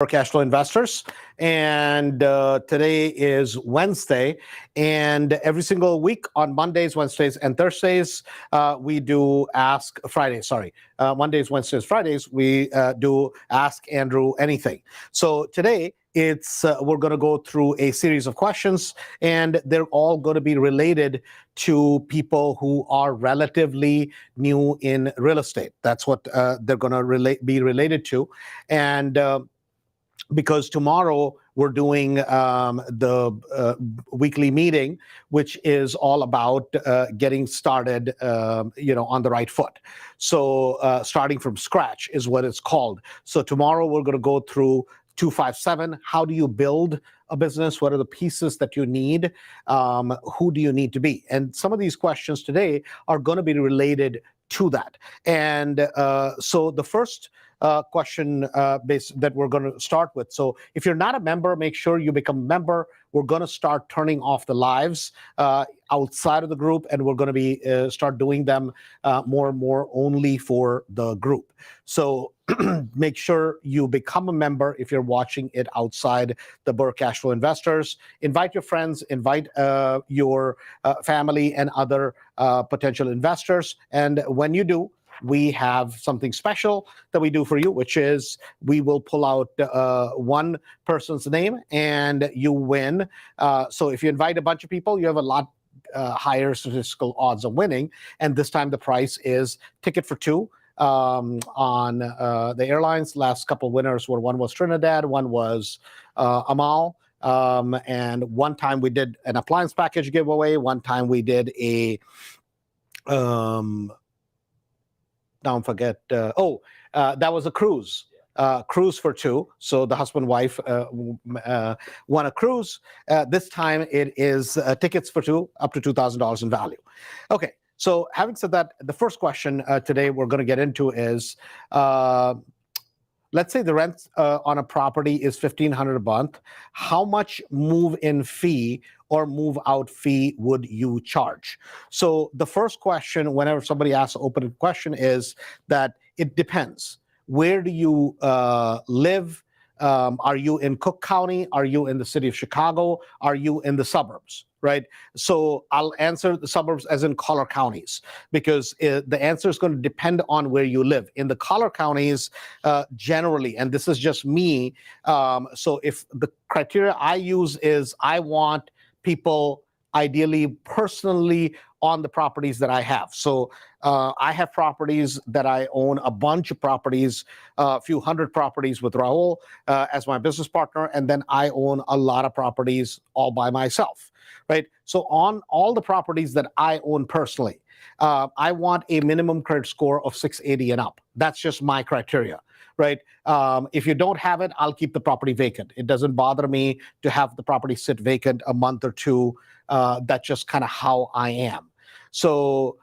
for cash flow investors. And today is Wednesday. And every single week on Mondays, Wednesdays, and Thursdays, we do Ask Fridays. Sorry. Mondays, Wednesdays, Fridays, we do Ask Andrew Anything. So today, we're going to go through a series of questions, and they're all going to be related to people who are relatively new in real estate. That's what they're going to be related to. And because tomorrow we're doing the weekly meeting, which is all about getting started, on the right foot. So starting from scratch is what it's called. So tomorrow we're going to go through 257. How do you build a business? What are the pieces that you need? Who do you need to be? And some of these questions today are going to be related to that. And so the first question that we're going to start with. So if you're not a member, make sure you become a member. We're going to start turning off the lives outside of the group, and we're going to be start doing them more and more only for the group. So make sure you become a member if you're watching it outside the Burr Cashflow Investors. Invite your friends, invite your family and other potential investors. And when you do, we have something special that we do for you, which is we will pull out one person's name and you win. So if you invite a bunch of people, you have a lot higher statistical odds of winning. And this time the price is ticket for two. On the airlines, last couple winners were, one was Trinidad, one was Amal. And one time we did an appliance package giveaway. One time we did a now forget. That was a cruise. Cruise for two. So the husband and wife won a cruise. This time it is tickets for two, up to $2,000 in value. Okay. So having said that, the first question today we're going to get into is, let's say the rent on a property is $1,500 a month. How much move-in fee or move-out fee would you charge? So the first question, whenever somebody asks an open question, is that it depends. Where do you live? Are you in Cook County? Are you in the city of Chicago? Are you in the suburbs? Right? So I'll answer the suburbs as in collar counties, because the answer is going to depend on where you live. In the collar counties, generally, and this is just me, so if the criteria I use is I want people ideally personally on the properties that I have. So I have properties that I own, a bunch of properties, a few hundred properties with Rahul as my business partner, and then I own a lot of properties all by myself, right? So on all the properties that I own personally, I want a minimum credit score of 680 and up. That's just my criteria, right? If you don't have it, I'll keep the property vacant. It doesn't bother me to have the property sit vacant a month or two. That's just kind of how I am. So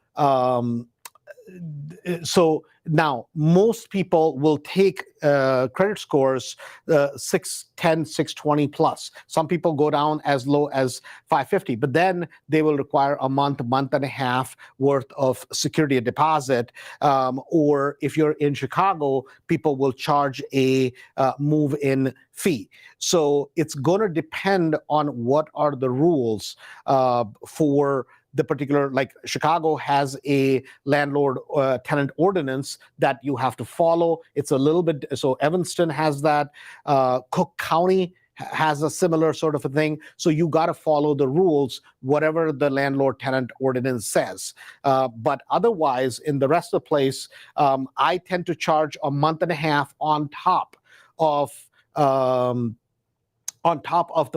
now most people will take credit scores 610, 620 plus. Some people go down as low as 550, but then they will require a month and a half worth of security deposit. Or if you're in Chicago, people will charge a move-in fee. So it's going to depend on what are the rules for the particular, like Chicago has a landlord tenant ordinance that you have to follow. It's a little bit, so Evanston has that. Cook County has a similar sort of a thing. So you got to follow the rules, whatever the landlord tenant ordinance says. But otherwise, in the rest of the place, I tend to charge a month and a half on top of the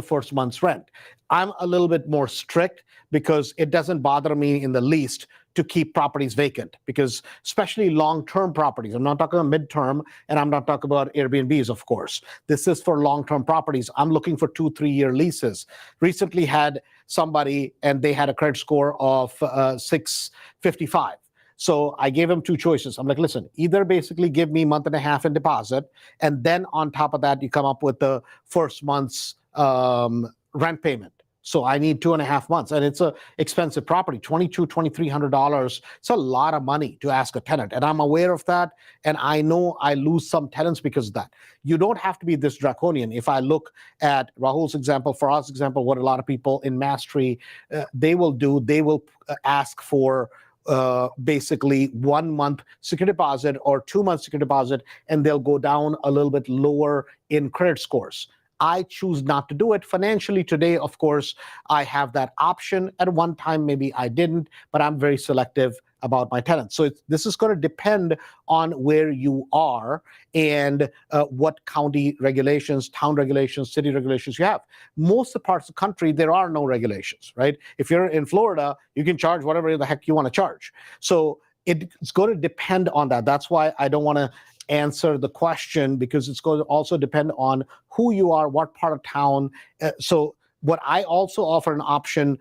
first month's rent. I'm a little bit more strict because it doesn't bother me in the least to keep properties vacant, because especially long-term properties, I'm not talking about midterm, and I'm not talking about Airbnbs, of course. This is for long-term properties. I'm looking for 2-3 year leases. Recently had somebody, and they had a credit score of 655. So I gave him two choices. I'm like, listen, either basically give me a month and a half in deposit, and then on top of that, you come up with the first month's rent payment. So I need 2.5 months, and it's a expensive property, $2,200, $2,300. It's a lot of money to ask a tenant, and I'm aware of that. And I know I lose some tenants because of that. You don't have to be this draconian. If I look at Rahul's example, Faraz's example, what a lot of people in Mastery they will do, they will ask for basically 1 month security deposit or 2 months security deposit, and they'll go down a little bit lower in credit scores. I choose not to do it financially today. Of course, I have that option. At one time, maybe I didn't, but I'm very selective about my tenants. So this is going to depend on where you are and what county regulations, town regulations, city regulations you have. Most of the parts of the country, there are no regulations, right? If you're in Florida, you can charge whatever the heck you want to charge. So it's going to depend on that. That's why I don't want to answer the question, because it's going to also depend on who you are, what part of town. So what I also offer an option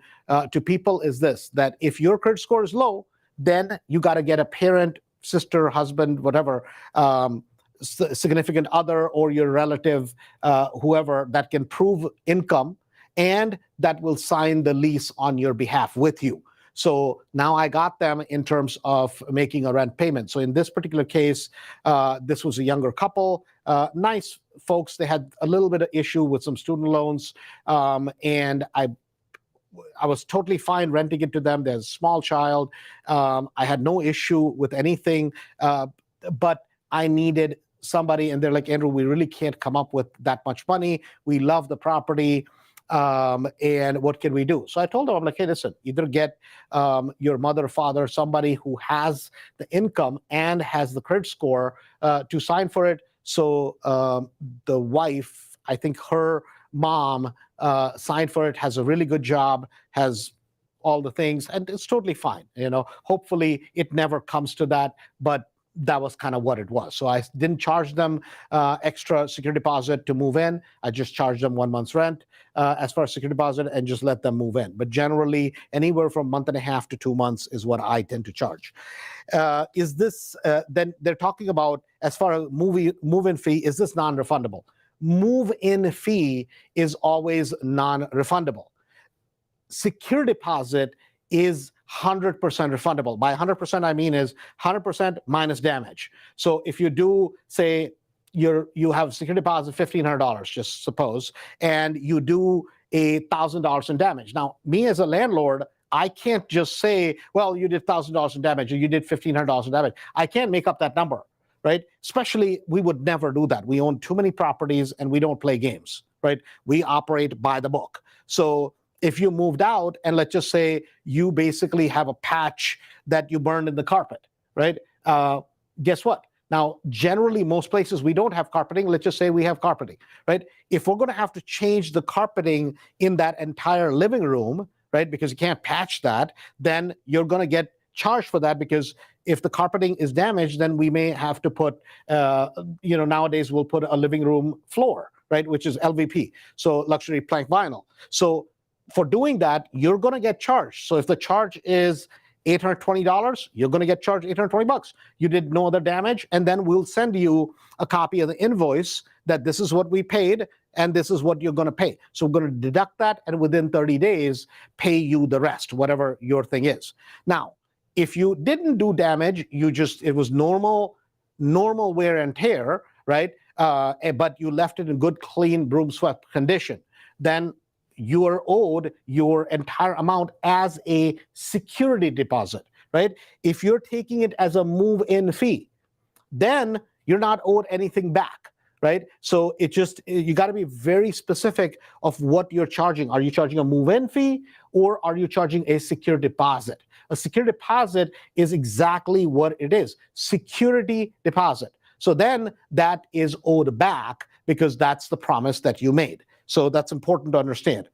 to people is this, that if your credit score is low, then you got to get a parent, sister, husband, whatever, significant other, or your relative, whoever, that can prove income and that will sign the lease on your behalf with you. So now I got them in terms of making a rent payment. So in this particular case, this was a younger couple, nice folks. They had a little bit of issue with some student loans, and I was totally fine renting it to them. There's a small child. I had no issue with anything, but I needed somebody, and they're like, Andrew, we really can't come up with that much money. We love the property. And what can we do? So I told them, I'm like, hey, listen, either get your mother, father, somebody who has the income and has the credit score to sign for it. So the wife, I think her mom signed for it, has a really good job, has all the things, and it's totally fine. Hopefully it never comes to that, but that was kind of what it was. So I didn't charge them extra security deposit to move in. I just charged them 1 month's rent as far as security deposit, and just let them move in. But generally, anywhere from 1.5 months to 2 months is what I tend to charge. Is this, then they're talking about, as far as move-in fee, is this non-refundable? Move-in fee is always non-refundable. Security deposit is 100% refundable. By 100%, I mean is 100% minus damage. So if you do, say, you have security deposit $1,500, just suppose, and you do $1,000 in damage. Now, me as a landlord, I can't just say, well, you did $1,000 in damage, or you did $1,500 in damage. I can't make up that number, right? Especially, we would never do that. We own too many properties, and we don't play games, right? We operate by the book. So if you moved out, and let's just say you basically have a patch that you burned in the carpet, right? Guess what? Now, generally, most places we don't have carpeting. Let's just say we have carpeting, right? If we're going to have to change the carpeting in that entire living room, right, because you can't patch that, then you're going to get charged for that, because if the carpeting is damaged, then we may have to put, nowadays we'll put a living room floor, right, which is LVP, so luxury plank vinyl. So for doing that, you're going to get charged. So if the charge is $820, you're going to get charged $820. You did no other damage, and then we'll send you a copy of the invoice that this is what we paid, and this is what you're going to pay. So we're going to deduct that, and within 30 days, pay you the rest, whatever your thing is. Now, if you didn't do damage, it was normal wear and tear, right? But you left it in good, clean, broom swept condition, then you are owed your entire amount as a security deposit, right? If you're taking it as a move-in fee, then you're not owed anything back, right? So you got to be very specific of what you're charging. Are you charging a move-in fee, or are you charging a security deposit? A security deposit is exactly what it is, security deposit. So then that is owed back, because that's the promise that you made. So that's important to understand.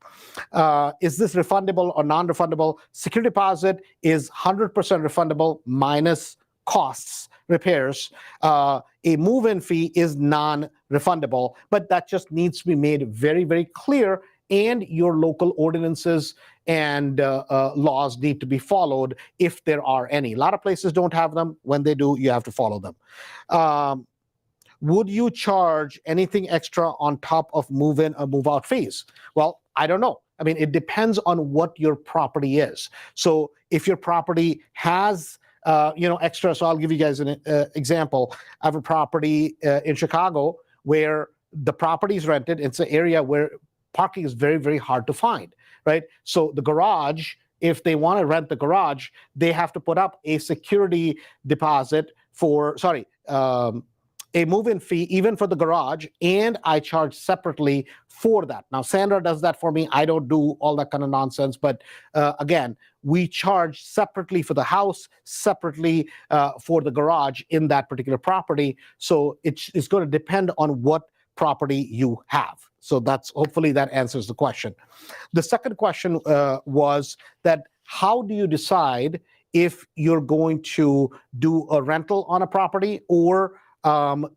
Is this refundable or non-refundable? Security deposit is 100% refundable minus costs, repairs. A move-in fee is non-refundable, but that just needs to be made very, very clear, and your local ordinances and laws need to be followed if there are any. A lot of places don't have them. When they do, you have to follow them. Would you charge anything extra on top of move-in or move-out fees? Well, I don't know. I mean, it depends on what your property is. So if your property has extra, so I'll give you guys an example. I have a property in Chicago where the property is rented. It's an area where parking is very, very hard to find, right? So the garage, if they want to rent the garage, they have to put up a security deposit a move-in fee even for the garage, and I charge separately for that. Now, Sandra does that for me. I don't do all that kind of nonsense, but again, we charge separately for the house, separately for the garage in that particular property. So it's going to depend on what property you have. So hopefully that answers the question. The second question was that how do you decide if you're going to do a rental on a property or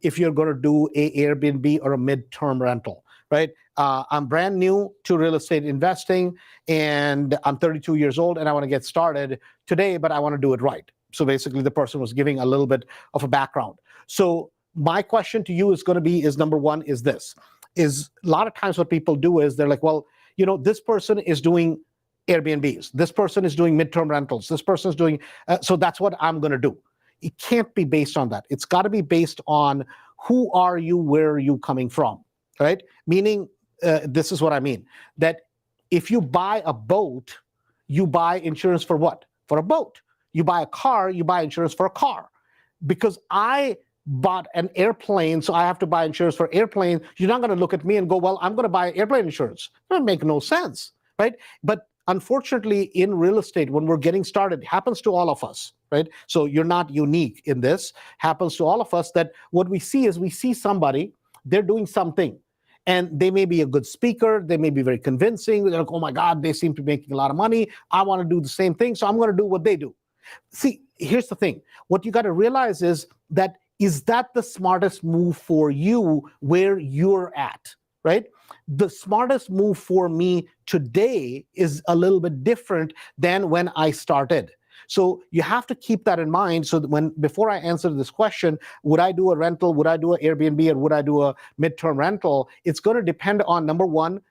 if you're going to do a Airbnb or a midterm rental, right? I'm brand new to real estate investing, and I'm 32 years old, and I want to get started today, but I want to do it right. So basically, the person was giving a little bit of a background. So my question to you is going to be: number one is this: is a lot of times what people do is they're like, well, this person is doing Airbnbs, this person is doing midterm rentals, this person is doing, so that's what I'm going to do. It can't be based on that. It's got to be based on who are you, where are you coming from, right? Meaning, this is what I mean, that if you buy a boat, you buy insurance for what? For a boat. You buy a car, you buy insurance for a car. Because I bought an airplane, so I have to buy insurance for airplane, you're not going to look at me and go, well, I'm going to buy airplane insurance. That would make no sense, right? But unfortunately, in real estate, when we're getting started, it happens to all of us, right? So you're not unique in this. Happens to all of us that what we see is we see somebody, they're doing something, and they may be a good speaker, they may be very convincing. They're like, oh my God, they seem to be making a lot of money. I want to do the same thing, so I'm going to do what they do. See, here's the thing. What you got to realize is that the smartest move for you where you're at, right? The smartest move for me today is a little bit different than when I started. So you have to keep that in mind. So that before I answer this question, would I do a rental, would I do an Airbnb, or would I do a midterm rental? It's going to depend on, number one,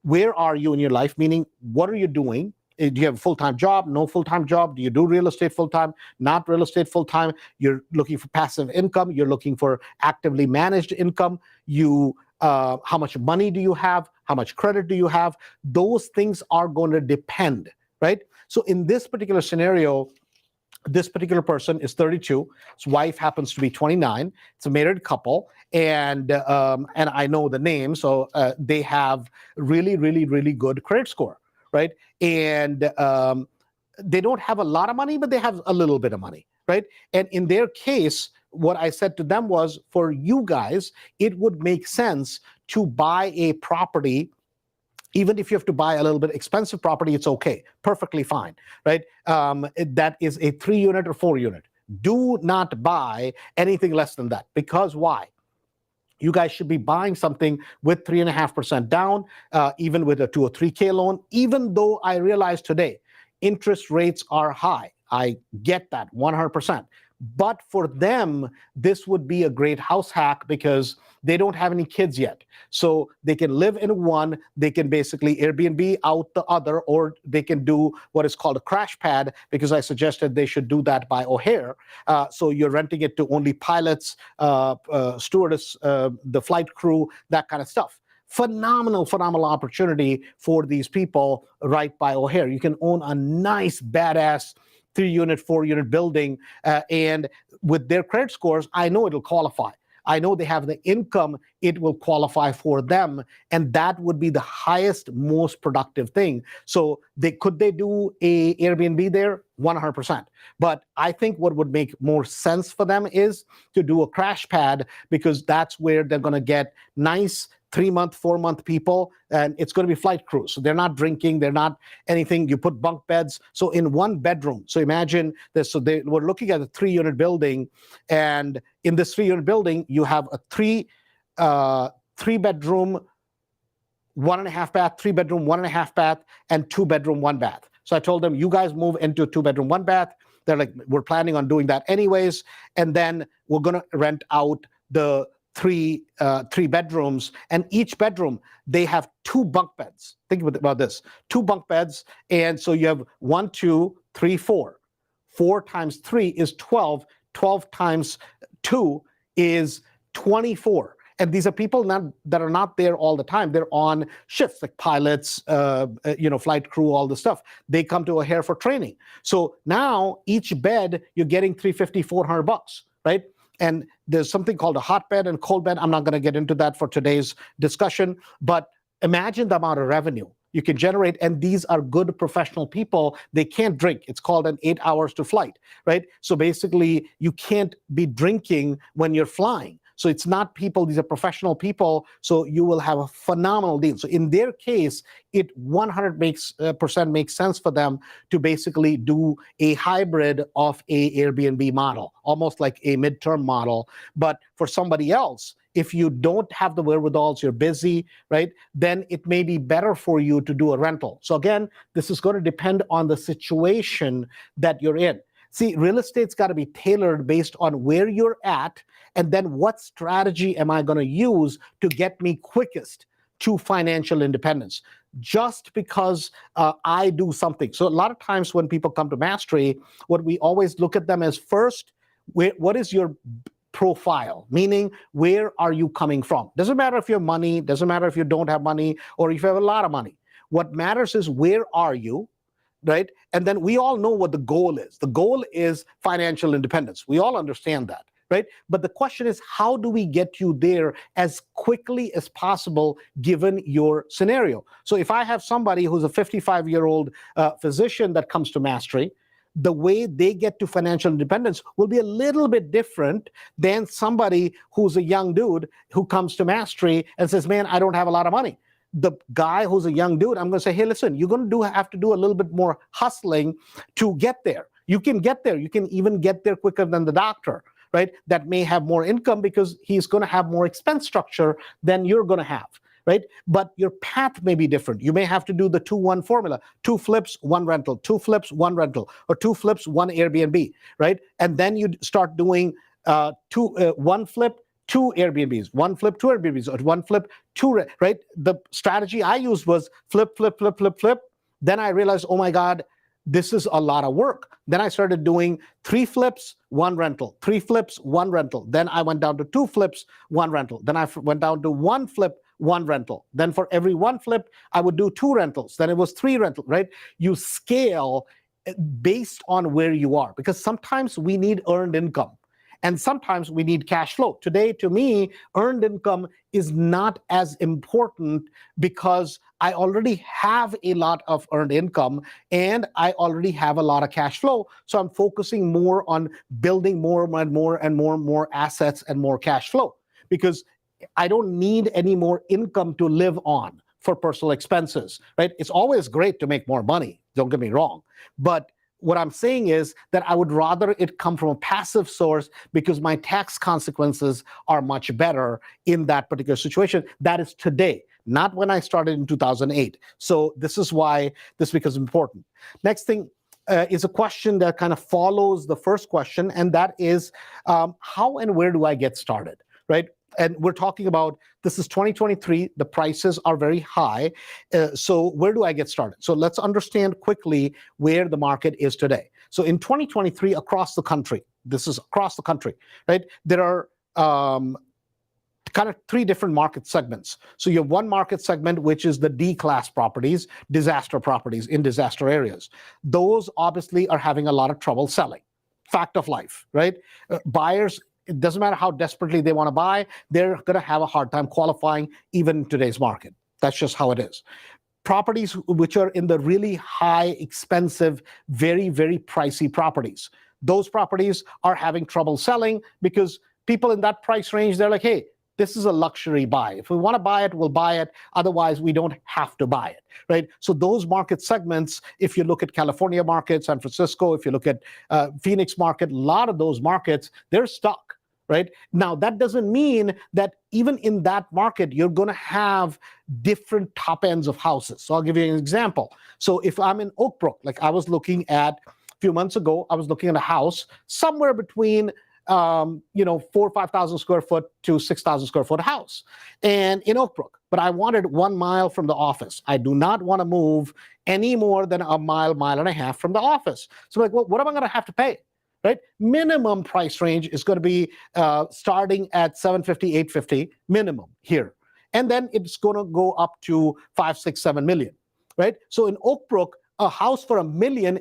where are you in your life? Meaning, what are you doing? Do you have a full-time job? No full-time job? Do you do real estate full-time? Not real estate full-time? You're looking for passive income? You're looking for actively managed income? How much money do you have? How much credit do you have? Those things are going to depend, right? So in this particular scenario, this particular person is 32. His wife happens to be 29. It's a married couple, and I know the name, so they have really, really, really good credit score, right? And they don't have a lot of money, but they have a little bit of money, right? And in their case, what I said to them was, for you guys, it would make sense to buy a property. Even if you have to buy a little bit expensive property, it's okay, perfectly fine, right? That is a 3-unit or 4-unit. Do not buy anything less than that. Because why? You guys should be buying something with 3.5% down, even with a 2 or 3K loan, even though I realize today interest rates are high. I get that 100%. But for them, this would be a great house hack because they don't have any kids yet. So they can live in one, they can basically Airbnb out the other, or they can do what is called a crash pad, because I suggested they should do that by O'Hare. So you're renting it to only pilots, stewardess, the flight crew, that kind of stuff. Phenomenal opportunity for these people right by O'Hare. You can own a nice, badass 3-unit, 4-unit building, and with their credit scores, I know it'll qualify. I know they have the income, it will qualify for them, and that would be the highest, most productive thing. So could they do a Airbnb there? 100%. But I think what would make more sense for them is to do a crash pad, because that's where they're going to get nice 3-month, 4-month people, and it's going to be flight crews. So they're not drinking, they're not anything. You put bunk beds. So in one bedroom, so imagine this. So they were looking at a 3-unit building, and in this 3-unit building, you have a 3-bedroom, 1.5 bath, 3-bedroom, 1.5 bath, and 2-bedroom, 1 bath. So I told them, you guys move into a 2-bedroom, 1 bath. They're like, we're planning on doing that anyways. And then we're going to rent out the three bedrooms, and each bedroom they have 2 bunk beds. Think about this: 2 bunk beds, and so you have 1, 2, 3, 4. 4 times 3 is 12. 12 times 2 is 24. And these are people that are not there all the time. They're on shifts, like pilots, flight crew, all the stuff. They come to O'Hare for training. So now each bed, you're getting $350, $400, right? And there's something called a hot bed and cold bed. I'm not going to get into that for today's discussion, but imagine the amount of revenue you can generate. And these are good professional people. They can't drink. It's called an 8 hours to flight, right? So basically, you can't be drinking when you're flying. So it's not people, these are professional people, so you will have a phenomenal deal. So in their case, it 100% makes sense for them to basically do a hybrid of a Airbnb model, almost like a midterm model. But for somebody else, if you don't have the wherewithals, you're busy, right, then it may be better for you to do a rental. So again, this is going to depend on the situation that you're in. See, real estate's got to be tailored based on where you're at, and then what strategy am I going to use to get me quickest to financial independence, just because I do something. So a lot of times when people come to Mastery, what we always look at them as first, what is your profile? Meaning, where are you coming from? Doesn't matter if you have money, doesn't matter if you don't have money, or if you have a lot of money. What matters is where are you? Right? And then we all know what the goal is. The goal is financial independence. We all understand that, right? But the question is, how do we get you there as quickly as possible given your scenario? So if I have somebody who's a 55-year-old physician that comes to Mastery, the way they get to financial independence will be a little bit different than somebody who's a young dude who comes to Mastery and says, man, I don't have a lot of money. The guy who's a young dude, I'm going to say, hey, listen, you're going to have to do a little bit more hustling to get there. You can get there. You can even get there quicker than the doctor, right? That may have more income because he's going to have more expense structure than you're going to have, right? But your path may be different. You may have to do the 2-1 formula: 2 flips, 1 rental, 2 flips, 1 rental, or 2 flips, 1 Airbnb, right? And then you start doing 1 flip, 2 Airbnbs, 1 flip, 2 Airbnbs, or 1 flip, 2, right? The strategy I used was flip, flip, flip, flip, flip. Then I realized, oh my God, this is a lot of work. Then I started doing 3 flips, 1 rental, 3 flips, 1 rental. Then I went down to 2 flips, 1 rental. Then I went down to 1 flip, 1 rental. Then for every 1 flip, I would do 2 rentals. Then it was 3 rentals, right? You scale based on where you are, because sometimes we need earned income. And sometimes we need cash flow. Today, to me, earned income is not as important because I already have a lot of earned income and I already have a lot of cash flow. So I'm focusing more on building more and more and more and more assets and more cash flow, because I don't need any more income to live on for personal expenses, right? It's always great to make more money, don't get me wrong. But what I'm saying is that I would rather it come from a passive source because my tax consequences are much better in that particular situation. That is today, not when I started in 2008. So this is why this becomes important. Next thing is a question that kind of follows the first question, and that is how and where do I get started, right? And we're talking about, this is 2023, the prices are very high. So where do I get started? So let's understand quickly where the market is today. So in 2023, across the country, this is across the country, right? There are kind of 3 different market segments. So you have one market segment, which is the D-class properties, disaster properties in disaster areas. Those obviously are having a lot of trouble selling. Fact of life, right? Buyers, it doesn't matter how desperately they want to buy, they're going to have a hard time qualifying even in today's market. That's just how it is. Properties which are in the really high, expensive, very, very pricey properties, those properties are having trouble selling because people in that price range, they're like, hey, this is a luxury buy. If we want to buy it, we'll buy it. Otherwise, we don't have to buy it, right? So those market segments, if you look at California market, San Francisco, if you look at Phoenix market, a lot of those markets, they're stuck, right? Now, that doesn't mean that even in that market, you're going to have different top ends of houses. So I'll give you an example. So if I'm in Oak Brook, like I was looking at a few months ago, I was looking at a house somewhere between 4 or 5,000 square foot to 6,000 square foot house, and in Oak Brook. But I wanted 1 mile from the office. I do not want to move any more than a mile, mile and a half from the office. So I'm like, well, what am I going to have to pay? Right? Minimum price range is going to be starting at 750, 850 minimum here. And then it's going to go up to 5, 6, 7 million. Right? So in Oak Brook, a house for $1 million,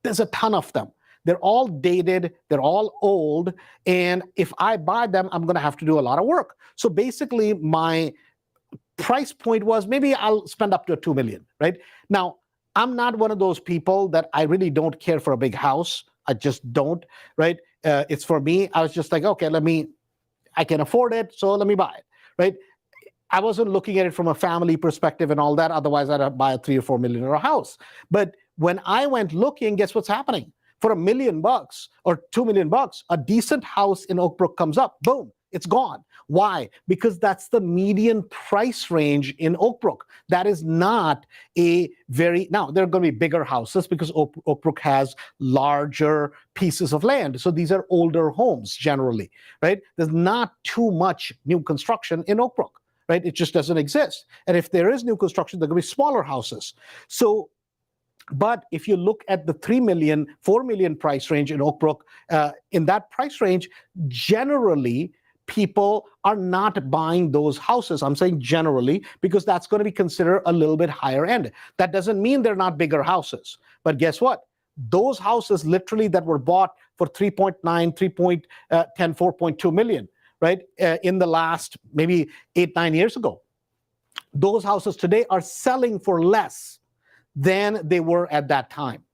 there's a ton of them. They're all dated, they're all old, and if I buy them, I'm going to have to do a lot of work. So basically, my price point was maybe I'll spend up to $2 million, right? Now, I'm not one of those people that I really don't care for a big house. I just don't, right? It's for me. I was just like, okay, I can afford it, so let me buy it, right? I wasn't looking at it from a family perspective and all that. Otherwise, I'd buy a $3 or $4 million house. But when I went looking, guess what's happening? For $1 million or $2 million, a decent house in Oak Brook comes up. Boom, it's gone. Why? Because that's the median price range in Oak Brook. That is not now there are going to be bigger houses because Oak Brook has larger pieces of land. So these are older homes generally, right? There's not too much new construction in Oak Brook, right? It just doesn't exist. And if there is new construction, there are going to be smaller houses. But if you look at the 3 million, 4 million price range in Oak Brook, in that price range, generally, people are not buying those houses. I'm saying generally, because that's going to be considered a little bit higher end. That doesn't mean they're not bigger houses. But guess what? Those houses literally that were bought for 3.9, 3.10, 4.2 million, right, in the last maybe 8, 9 years ago, those houses today are selling for less than they were at that time.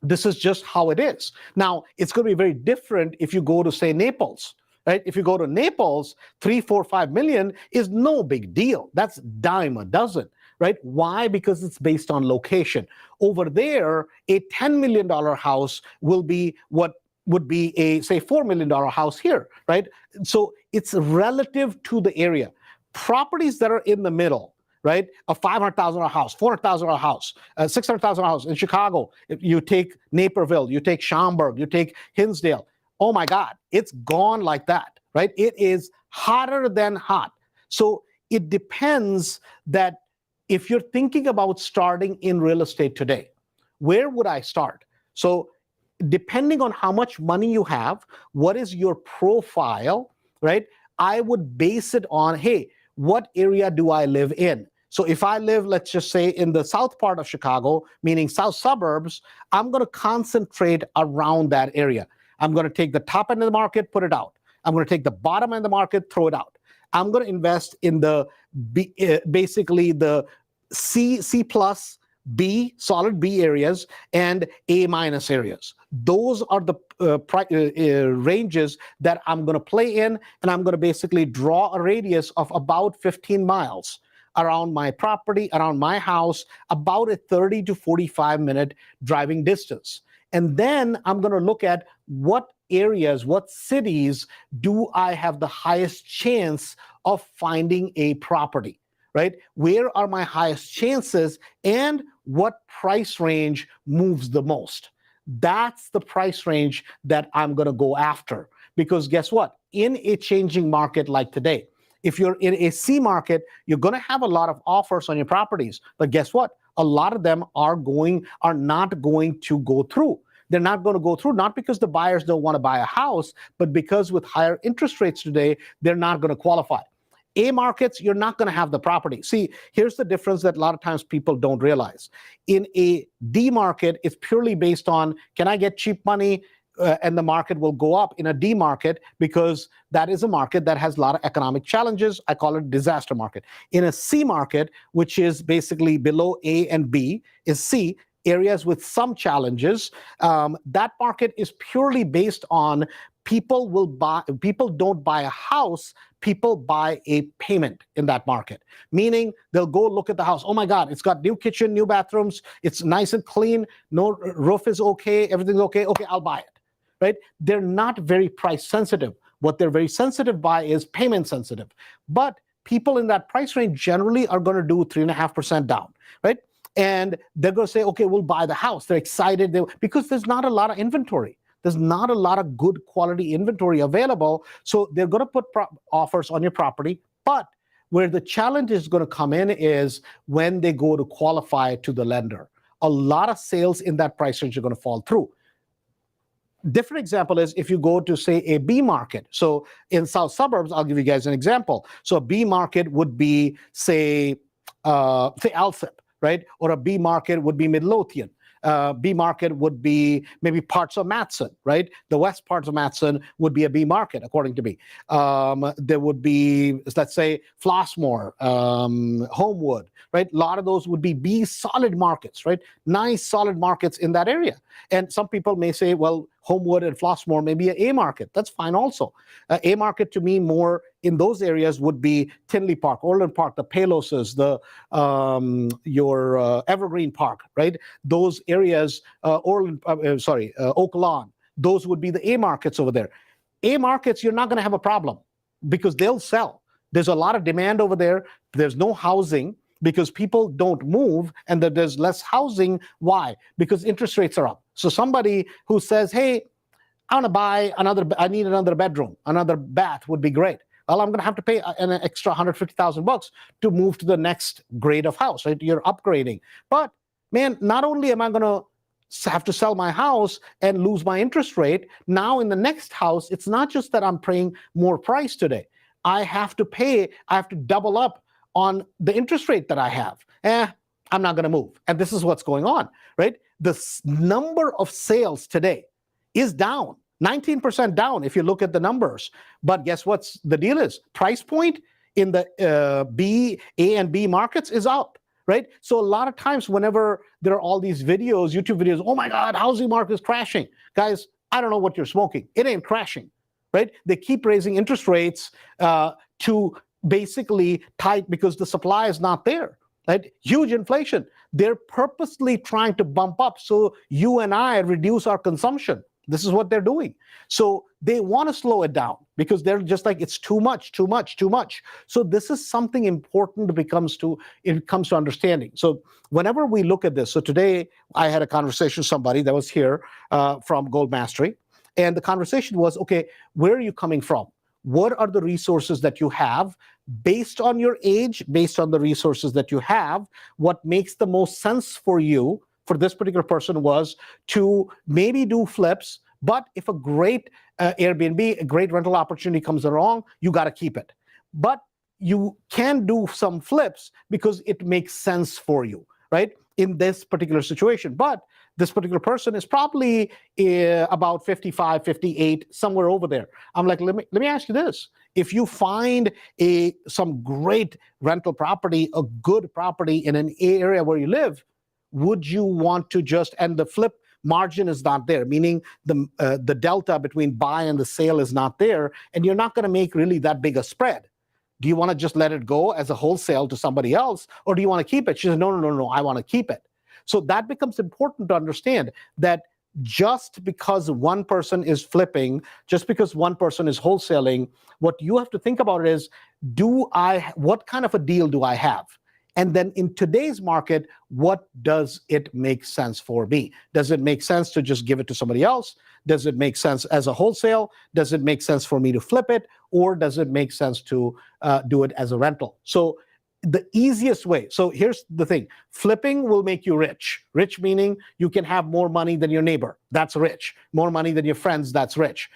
This is just how it is. Now, it's going to be very different if you go to, say, Naples, right? If you go to Naples, 3, 4, 5 million is no big deal. That's dime a dozen, right? Why? Because it's based on location. Over there, a $10 million house will be what would be a, say, $4 million house here, right? So it's relative to the area. Properties that are in the middle, right? A $500,000 house, $400,000 house, $600,000 house in Chicago. If you take Naperville, you take Schaumburg, you take Hinsdale. Oh my God, it's gone like that, right? It is hotter than hot. So it depends that if you're thinking about starting in real estate today, where would I start? So depending on how much money you have, what is your profile, right? I would base it on, hey, what area do I live in? So if I live, let's just say, in the south part of Chicago, meaning south suburbs, I'm going to concentrate around that area. I'm going to take the top end of the market, put it out. I'm going to take the bottom end of the market, throw it out. I'm going to invest in the basically the C plus, B, solid B areas, and A minus areas. Those are the ranges that I'm going to play in, and I'm going to basically draw a radius of about 15 miles around my property, around my house, about a 30 to 45 minute driving distance. And then I'm going to look at what areas, what cities do I have the highest chance of finding a property, right? Where are my highest chances and what price range moves the most? That's the price range that I'm going to go after. Because guess what? In a changing market like today, if you're in a C market, you're going to have a lot of offers on your properties. But guess what? A lot of them are not going to go through. They're not going to go through, not because the buyers don't want to buy a house, but because with higher interest rates today, they're not going to qualify. A markets, you're not going to have the property. See, here's the difference that a lot of times people don't realize. In a D market, it's purely based on, can I get cheap money? And the market will go up in a D market because that is a market that has a lot of economic challenges. I call it disaster market. In a C market, which is basically below A and B, is C, areas with some challenges. That market is purely based on people don't buy a house, people buy a payment in that market. Meaning they'll go look at the house. Oh my God, it's got new kitchen, new bathrooms, it's nice and clean, no roof is okay, everything's okay, I'll buy it. Right? They're not very price sensitive. What they're very sensitive by is payment sensitive. But people in that price range generally are going to do 3.5% down, right? And they're going to say, okay, we'll buy the house. They're excited because there's not a lot of inventory. There's not a lot of good quality inventory available. So they're going to put offers on your property. But where the challenge is going to come in is when they go to qualify to the lender. A lot of sales in that price range are going to fall through. Different example is if you go to, say, a B market. So in south suburbs, I'll give you guys an example. So a B market would be, say Alsip, right? Or a B market would be Midlothian. B market would be maybe parts of Matson, right? The west parts of Matson would be a B market, according to me. There would be, let's say, Flossmoor, Homewood, right? A lot of those would be B solid markets, right? Nice solid markets in that area. And some people may say, well, Homewood and Flossmoor may be an A market. That's fine also. A market to me more in those areas would be Tinley Park, Orland Park, the Paloses, your Evergreen Park, right? Those areas, Oak Lawn, those would be the A markets over there. A markets, you're not going to have a problem because they'll sell. There's a lot of demand over there. There's no housing because people don't move, and there's less housing. Why? Because interest rates are up. So somebody who says, hey, I need another bedroom, another bath would be great. Well, I'm going to have to pay an extra $150,000 to move to the next grade of house, right? You're upgrading. But man, not only am I going to have to sell my house and lose my interest rate, now in the next house, it's not just that I'm paying more price today. I have to double up on the interest rate that I have. I'm not going to move. And this is what's going on, right? The number of sales today is down, 19% down if you look at the numbers. But guess what the deal is? Price point in the A and B markets is up, right? So a lot of times whenever there are all these videos, YouTube videos, oh my God, housing market is crashing. Guys, I don't know what you're smoking. It ain't crashing, right? They keep raising interest rates to basically tight because the supply is not there, right? Huge inflation. They're purposely trying to bump up so you and I reduce our consumption. This is what they're doing. So they want to slow it down because they're just like, it's too much, too much, too much. So this is something important it comes to understanding. So whenever we look at this, so today I had a conversation with somebody that was here from Gold Mastery, and the conversation was, okay, where are you coming from? What are the resources that you have based on your age, based on the resources that you have? What makes the most sense for you? For this particular person was to maybe do flips, but if a great Airbnb, a great rental opportunity comes along, you got to keep it. But you can do some flips because it makes sense for you, right? In this particular situation. But this particular person is probably about 55, 58, somewhere over there. I'm like, let me ask you this. If you find some great rental property, a good property in an area where you live, would you want to and the flip margin is not there, meaning the delta between buy and the sale is not there, and you're not going to make really that big a spread. Do you want to just let it go as a wholesale to somebody else, or do you want to keep it? She said, no, I want to keep it. So that becomes important to understand that just because one person is flipping, just because one person is wholesaling, what you have to think about is, what kind of a deal do I have? And then in today's market, what does it make sense for me? Does it make sense to just give it to somebody else? Does it make sense as a wholesale? Does it make sense for me to flip it? Or does it make sense to do it as a rental? So the easiest way, so here's the thing, flipping will make you rich. Rich meaning you can have more money than your neighbor. That's rich. More money than your friends. That's rich.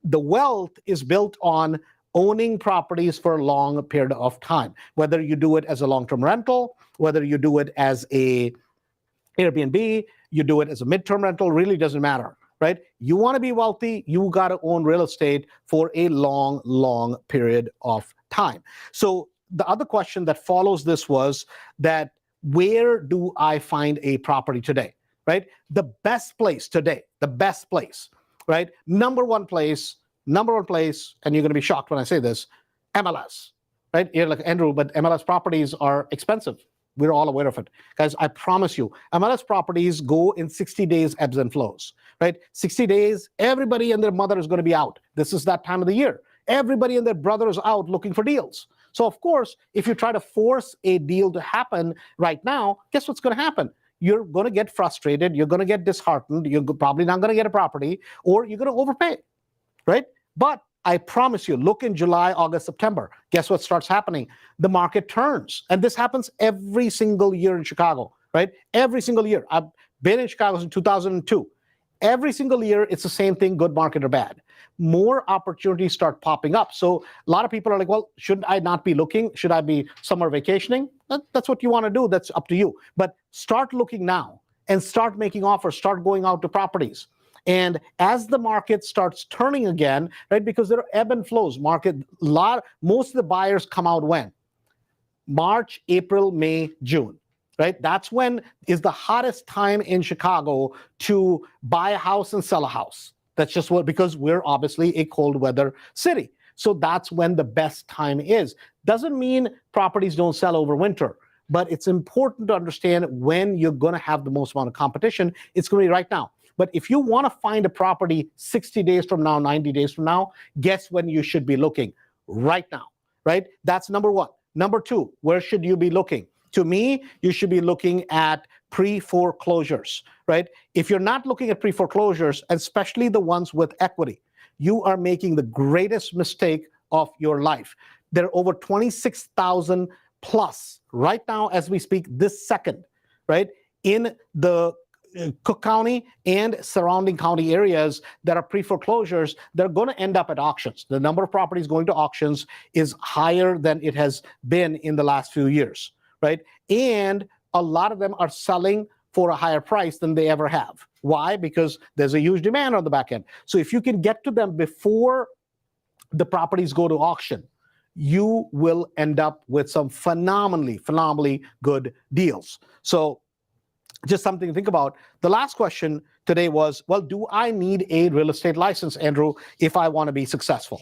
The wealth is built on owning properties for a long period of time, whether you do it as a long-term rental, whether you do it as a Airbnb, you do it as a midterm rental, really doesn't matter, right? You want to be wealthy, you got to own real estate for a long, long period of time. So the other question that follows this was that, where do I find a property today, right? The best place today, right? Number one place, and you're going to be shocked when I say this, MLS, right? You're like, Andrew, but MLS properties are expensive. We're all aware of it. Guys, I promise you, MLS properties go in 60 days ebbs and flows, right? 60 days, everybody and their mother is going to be out. This is that time of the year. Everybody and their brother is out looking for deals. So of course, if you try to force a deal to happen right now, guess what's going to happen? you're going to get frustrated, you're going to get disheartened, you're probably not going to get a property, or you're going to overpay, right? But I promise you, look in July, August, September. Guess what starts happening? The market turns. And this happens every single year in Chicago, right? Every single year. I've been in Chicago since 2002. Every single year, it's the same thing, good market or bad. More opportunities start popping up. So a lot of people are like, well, should I not be looking? Should I be somewhere vacationing? That's what you want to do. That's up to you. But start looking now and start making offers, start going out to properties. And as the market starts turning again, right, because there are ebb and flows, most of the buyers come out when? March, April, May, June, right? That's when is the hottest time in Chicago to buy a house and sell a house. That's just because we're obviously a cold weather city. So that's when the best time is. Doesn't mean properties don't sell over winter, but it's important to understand when you're going to have the most amount of competition. It's going to be right now. But if you want to find a property 60 days from now, 90 days from now, guess when you should be looking? Right now, right? That's number one. Number two, where should you be looking? To me, you should be looking at pre-foreclosures, right? If you're not looking at pre-foreclosures, especially the ones with equity, you are making the greatest mistake of your life. There are over 26,000 plus right now as we speak this second, right? In the Cook County and surrounding county areas that are pre-foreclosures, they're going to end up at auctions. The number of properties going to auctions is higher than it has been in the last few years, right? And a lot of them are selling for a higher price than they ever have. Why? Because there's a huge demand on the back end. So if you can get to them before the properties go to auction, you will end up with some phenomenally good deals. So just something to think about. The last question today was, well, do I need a real estate license, Andrew, if I want to be successful?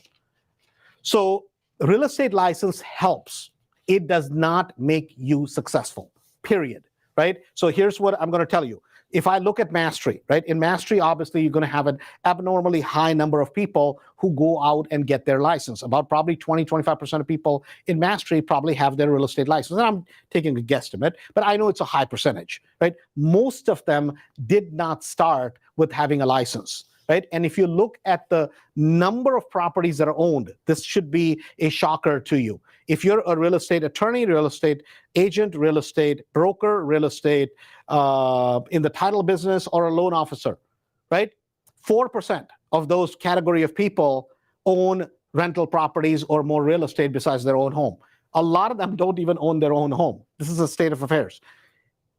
So real estate license helps. It does not make you successful, period, right? So here's what I'm going to tell you. If I look at Mastery, right? In Mastery, obviously, you're going to have an abnormally high number of people who go out and get their license. About probably 20, 25% of people in Mastery probably have their real estate license. And I'm taking a guesstimate, but I know it's a high percentage, right? Most of them did not start with having a license, right? And if you look at the number of properties that are owned, this should be a shocker to you. If you're a real estate attorney, real estate agent, real estate broker, real estate in the title business, or a loan officer, right? 4% of those category of people own rental properties or more real estate besides their own home. A lot of them don't even own their own home. This is a state of affairs.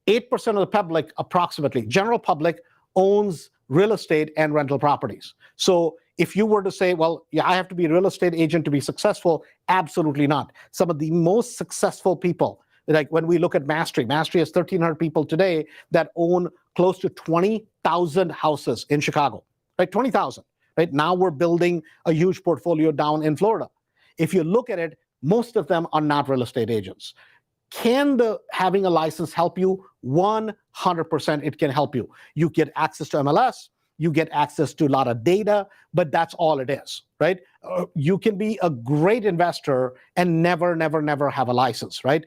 8% of the public, approximately, general public, owns real estate and rental properties. So if you were to say, well, yeah, I have to be a real estate agent to be successful, absolutely not. Some of the most successful people, like when we look at Mastery has 1,300 people today that own close to 20,000 houses in Chicago, right? 20,000, right? Now we're building a huge portfolio down in Florida. If you look at it, most of them are not real estate agents. Can having a license help you? 100% it can help you. You get access to MLS, you get access to a lot of data, but that's all it is, right? You can be a great investor and never have a license, right?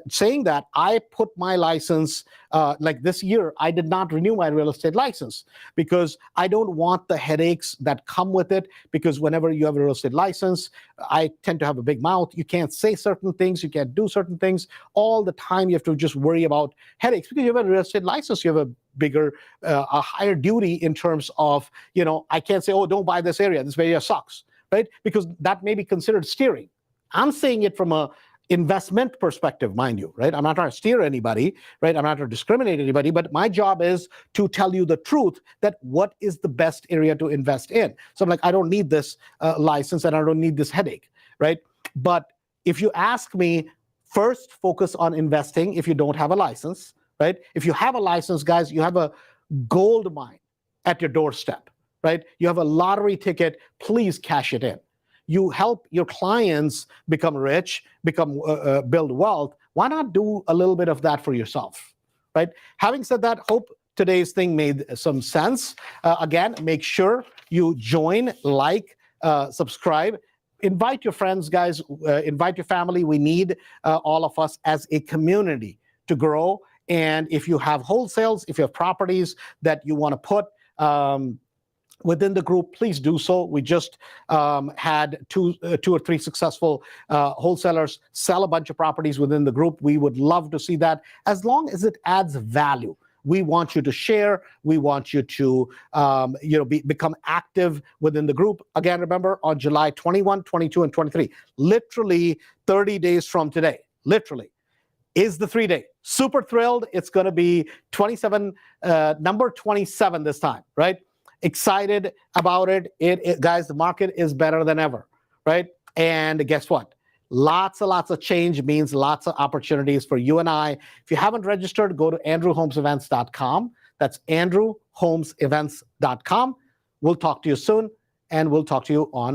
Saying that, I put my license, like this year, I did not renew my real estate license because I don't want the headaches that come with it, because whenever you have a real estate license, I tend to have a big mouth. You can't say certain things, you can't do certain things. All the time you have to just worry about headaches because you have a real estate license, you have a bigger, a higher duty in terms of, I can't say, oh, don't buy this area, this area sucks, right? Because that may be considered steering. I'm saying it from a investment perspective, mind you, right? I'm not trying to steer anybody, right? I'm not trying to discriminate anybody, but my job is to tell you the truth that what is the best area to invest in. So I'm like, I don't need this license and I don't need this headache, right? But if you ask me, first focus on investing if you don't have a license, right? If you have a license, guys, you have a gold mine at your doorstep, right? You have a lottery ticket, please cash it in. You help your clients become rich, build wealth. Why not do a little bit of that for yourself, right? Having said that, hope today's thing made some sense. Again, make sure you join, like, subscribe. Invite your friends, guys. Invite your family. We need all of us as a community to grow And if you have wholesales, if you have properties that you want to put within the group, please do so. We just had two or three successful wholesalers sell a bunch of properties within the group. We would love to see that, as long as it adds value. We want you to share. We want you to become active within the group. Again, remember, on July 21, 22, and 23, literally 30 days from today, literally, is the 3-day. Super thrilled. It's going to be number 27 this time, right? Excited about it. Guys, the market is better than ever, right? And guess what? Lots and lots of change means lots of opportunities for you and I. If you haven't registered, go to andrewholmesevents.com. That's andrewholmesevents.com. We'll talk to you soon, and we'll talk to you on